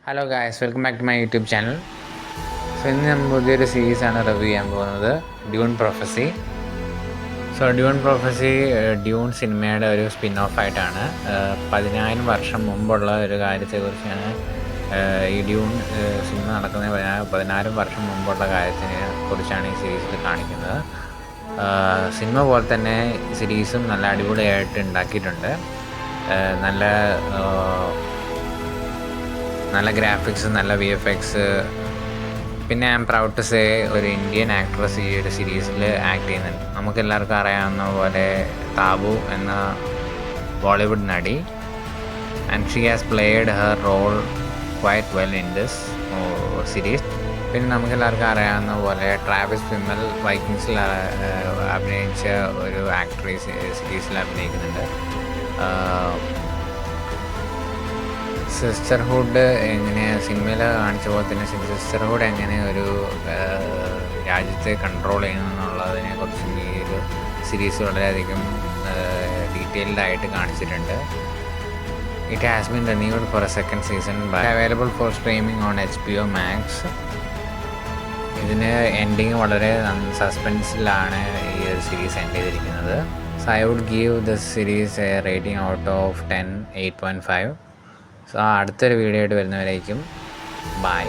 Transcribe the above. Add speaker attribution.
Speaker 1: Hello guys, welcome back to my YouTube channel. So ഇന്ന് നമ്മൾ പുതിയൊരു സീരീസാണ് റിവ്യൂ ചെയ്യാൻ പോകുന്നത്, Dune prophecy. So Dune prophecy Dune സിനിമയുടെ ഒരു സ്പിൻ ഓഫ് ആയിട്ടാണ്. 10,000 വർഷം മുമ്പുള്ള ഒരു കാര്യത്തെക്കുറിച്ചാണ് ഈ ഡ്യൂൺ സിനിമ നടക്കുന്ന 10,000 വർഷം മുമ്പുള്ള കാര്യത്തിനെ കുറിച്ചാണ് ഈ സീരീസിൽ കാണിക്കുന്നത്. സിനിമ പോലെ തന്നെ സീരീസും നല്ല അടിപൊളിയായിട്ട് ഉണ്ടാക്കിയിട്ടുണ്ട്. നല്ല ഗ്രാഫിക്സ്, നല്ല VFX. പിന്നെ I'm proud to say ഒരു ഇന്ത്യൻ ആക്ട്രസ് ഈ ഒരു സീരീസിൽ ആക്ട് ചെയ്യുന്നുണ്ട്. നമുക്കെല്ലാവർക്കും അറിയാവുന്ന പോലെ താബു എന്ന ബോളിവുഡ് നടി, and she has played her role quite well in this series. പിന്നെ നമുക്കെല്ലാവർക്കും അറിയാവുന്ന പോലെ ട്രാവിസ് ഫിമ്മൽ വൈക്കിങ്സിൽ അഭിനയിച്ച ഒരു ആക്ട്രസ് സീരീസിൽ അഭിനയിക്കുന്നുണ്ട്. സിസ്റ്റർഹുഡ് എങ്ങനെ സിനിമയിൽ കാണിച്ച പോലെ തന്നെ സിസ്റ്റർഹുഡ് എങ്ങനെ ഒരു രാജ്യത്തെ കൺട്രോൾ ചെയ്യുന്നു എന്നുള്ളതിനെ കുറിച്ചും ഈ ഒരു സീരീസ് വളരെയധികം ഡീറ്റെയിൽഡ് ആയിട്ട് കാണിച്ചിട്ടുണ്ട്. It has been renewed for a second season, available for streaming on HBO Max. ഇതിന് എൻഡിങ് വളരെ സസ്പെൻസിലാണ് ഈ ഒരു സീരീസ് എൻഡ് ചെയ്തിരിക്കുന്നത്. So I would give this series a rating out of 10 8.5. സോ അടുത്തൊരു വീഡിയോ ആയിട്ട് വരുന്നവരേക്കും ബൈ.